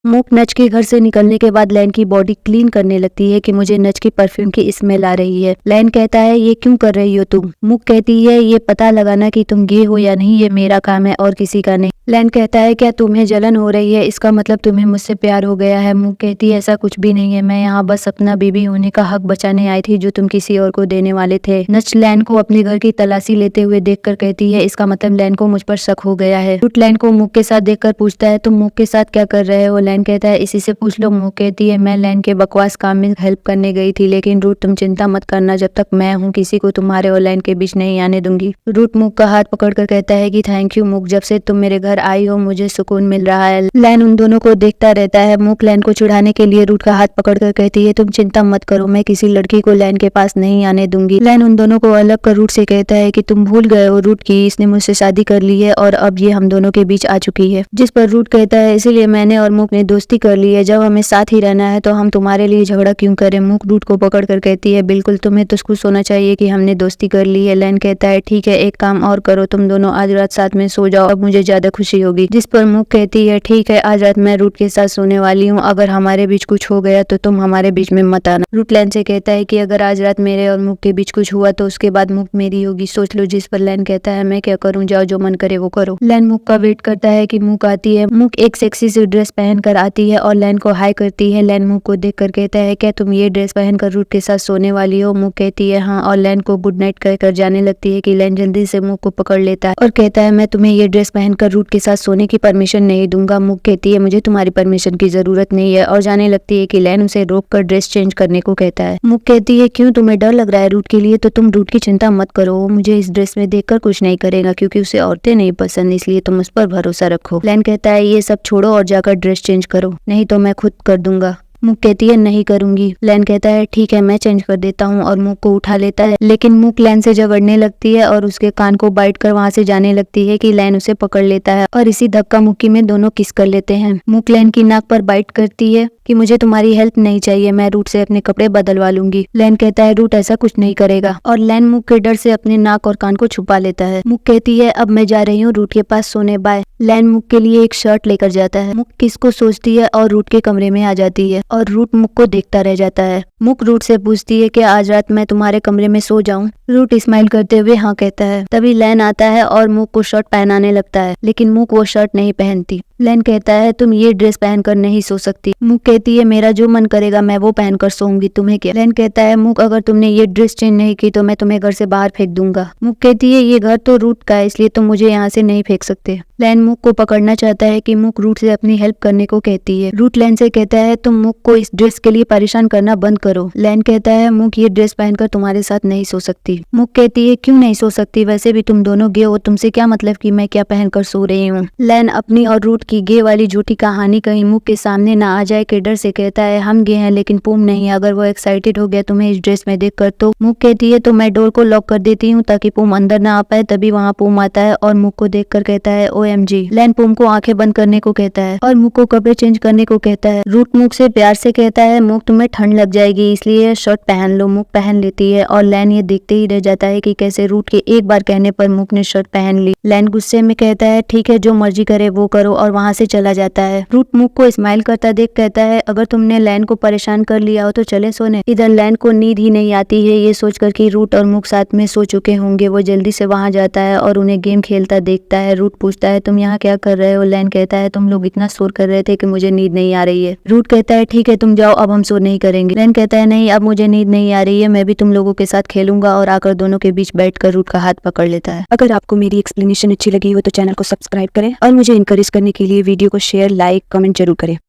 मूक नच के घर से निकलने के बाद लैन की बॉडी क्लीन करने लगती है कि मुझे नच की परफ्यूम की स्मेल आ रही है। लैन कहता है ये क्यों कर रही हो तुम? मूक कहती है ये पता लगाना कि तुम गे हो या नहीं ये मेरा काम है और किसी का नहीं। लैन कहता है क्या तुम्हें जलन हो रही है? इसका मतलब तुम्हें मुझसे प्यार हो गया है। मूक कहती है ऐसा कुछ भी नहीं है, मैं यहाँ बस अपना बेबी होने का हक बचाने आई थी जो तुम किसी और को देने वाले थे। नच लैन को अपने घर की तलाशी लेते हुए देखकर कहती है इसका मतलब लैन को मुझ पर शक हो गया है। रूट लैन को मूक के साथ देखकर पूछता है तुम मूक के साथ क्या कर रहे हो? लैन कहता है इसी से पूछ लो। मूक कहती है मैं लैन के बकवास काम में हेल्प करने गई थी, लेकिन रूट तुम चिंता मत करना, जब तक मैं हूँ किसी को तुम्हारे और लैन के बीच नहीं आने दूंगी। रूट मूक का हाथ पकड़कर कहता है कि थैंक यू मूक, जब से तुम मेरे घर आई हो मुझे सुकून मिल रहा है। लैन उन दोनों को देखता रहता है। मूक लैन को चिढ़ाने के लिए रूट का हाथ पकड़कर कहती है तुम चिंता मत करो, मैं किसी लड़की को लैन के पास नहीं आने दूंगी। लैन उन दोनों को अलग कर रूट से कहता है कि तुम भूल गए हो रूट की इसने मुझसे शादी कर ली है और अब ये हम दोनों के बीच आ चुकी है। जिस पर रूट कहता है इसीलिए मैंने और मूक ने दोस्ती कर ली है, जब हमें साथ ही रहना है तो हम तुम्हारे लिए झगड़ा क्यों करें। मूक रूट को पकड़ कर कहती है बिल्कुल, तुम्हें तो खुश होना चाहिए कि हमने दोस्ती कर ली है। लैन कहता है ठीक है एक काम और करो, तुम दोनों आज रात साथ में सो जाओ, अब मुझे ज्यादा खुशी होगी। जिस पर मूक कहती है ठीक है आज रात मैं रूट के साथ सोने वाली हूँ, अगर हमारे बीच कुछ हो गया तो तुम हमारे बीच में मत आना। रूट लैन से कहता है कि अगर आज रात मेरे और मूक के बीच कुछ हुआ तो उसके बाद मूक मेरी होगी, सोच लो। जिस पर लैन कहता है मैं क्या करूँ, जाओ जो मन करे वो करो। लैन मूक का वेट करता है कि मूक आती है। मूक एक सेक्सी सी ड्रेस पहन कर आती है और लैन को हाई करती है। लैन मूक को देख कर कहता है क्या तुम ये ड्रेस पहनकर रूट के साथ सोने वाली हो? मूक कहती है हाँ, और लैन को गुड नाइट कहकर जाने लगती है कि लैन जल्दी से मूक को पकड़ लेता है और कहता है मैं तुम्हें ये ड्रेस पहनकर रूट के साथ सोने की परमिशन नहीं दूंगा। मूक कहती है मुझे तुम्हारी परमिशन की जरूरत नहीं है और जाने लगती है कि लैन उसे रोक कर ड्रेस चेंज करने को कहता है। मूक कहती है क्यों, तुम्हें डर लग रहा है रूट के लिए? तो तुम रूट की चिंता मत करो, वो मुझे इस ड्रेस में देखकर कुछ नहीं करेगा क्योंकि उसे औरतें नहीं पसंद, इसलिए तुम उस पर भरोसा रखो। लैन कहता है ये सब छोड़ो और जाकर ड्रेस चेंज करो, नहीं तो मैं खुद कर दूंगा। मूक कहती है नहीं करूंगी। लैन कहता है ठीक है मैं चेंज कर देता हूँ और मूक को उठा लेता है, लेकिन मूक लैन से झगड़ने लगती है और उसके कान को बाइट कर वहां से जाने लगती है कि लैन उसे पकड़ लेता है और इसी धक्का मुक्की में दोनों किस कर लेते हैं। मूक लैन की नाक पर बाइट करती है कि मुझे तुम्हारी हेल्प नहीं चाहिए, मैं रूट से अपने कपड़े बदलवा लूंगी। लैन कहता है रूट ऐसा कुछ नहीं करेगा और लैन मूक के डर से अपने नाक और कान को छुपा लेता है। मूक कहती है अब मैं जा रही हूँ रूट के पास सोने, बाय। लैन मूक के लिए एक शर्ट लेकर जाता है। मूक किस को सोचती है और रूट के कमरे में आ जाती है और रूट मूक को देखता रह जाता है। मूक रूट से पूछती है कि आज रात मैं तुम्हारे कमरे में सो जाऊं? रूट स्माइल करते हुए हाँ कहता है। तभी लैन आता है और मूक को शर्ट पहनाने लगता है, लेकिन मूक वो शर्ट नहीं पहनती। लैन कहता है तुम ये ड्रेस पहनकर नहीं सो सकती। मूक कहती है मेरा जो मन करेगा मैं वो पहनकर सोऊंगी, तुम्हें क्या? लैन कहता है मूक अगर तुमने ये ड्रेस चेंज नहीं की तो मैं तुम्हें घर से बाहर फेंक दूंगा। मूक कहती है ये घर तो रूट का है इसलिए तुम मुझे यहाँ से नहीं फेंक सकते। लैन मूक को पकड़ना चाहता है कि मूक रूट से अपनी हेल्प करने को कहती है। रूट लैन से कहता है तुम मूक को इस ड्रेस के लिए परेशान करना बंद करो। लैन कहता है मूक ये ड्रेस पहनकर तुम्हारे साथ नहीं सो सकती। मूक कहती है क्यों नहीं सो सकती, वैसे भी तुम दोनों गे हो, तुमसे क्या मतलब कि मैं क्या पहनकर सो रही हूँ। लैन अपनी और रूट की गे वाली झूठी कहानी कहीं मूक के सामने ना आ जाए के डर से कहता है हम गे हैं लेकिन पूम नहीं, अगर वो एक्साइटेड हो गया तुम्हें इस ड्रेस में देखकर तो। मूक कहती है तो मैं डोर को लॉक कर देती हूँ ताकि पूम अंदर ना आ पाए। तभी वहाँ पूम आता है और मूक को देखकर कहता है OMG। लैन पूम को आंखें बंद करने को कहता है और मूक को कपड़े चेंज करने को कहता है। रूट मूक से प्यार से कहता है मूक तुम्हें ठंड लग जाएगी इसलिए शर्ट पहन लो। मूक पहन लेती है और लैन ये देखते ही रह जाता है कि कैसे रूट के एक बार कहने पर मूक ने शर्ट पहन ली। लैन गुस्से में कहता है ठीक है जो मर्जी करे वो करो और वहाँ से चला जाता है। रूट मूक को स्माइल करता देख कहता है अगर तुमने लैन को परेशान कर लिया हो तो चले सोने। इधर लैन को नींद ही नहीं आती है, ये सोचकर कि रूट और मूक साथ में सो चुके होंगे। वो जल्दी से वहाँ जाता है और उन्हें गेम खेलता देखता है। रूट पूछता है तुम यहाँ क्या कर रहे हो? लैन कहता है तुम लोग इतना शोर कर रहे थे कि मुझे नींद नहीं आ रही है। रूट कहता है ठीक है तुम जाओ, अब हम शोर नहीं करेंगे। लैन कहता है नहीं अब मुझे नींद नहीं आ रही है, मैं भी तुम लोगों के साथ खेलूंगा और आकर दोनों के बीच बैठकर रूट का हाथ पकड़ लेता है। अगर आपको मेरी एक्सप्लेनेशन अच्छी लगी हो तो चैनल को सब्सक्राइब करें और मुझे इनकरेज करने के लिए वीडियो को शेयर, लाइक, कमेंट जरूर करें।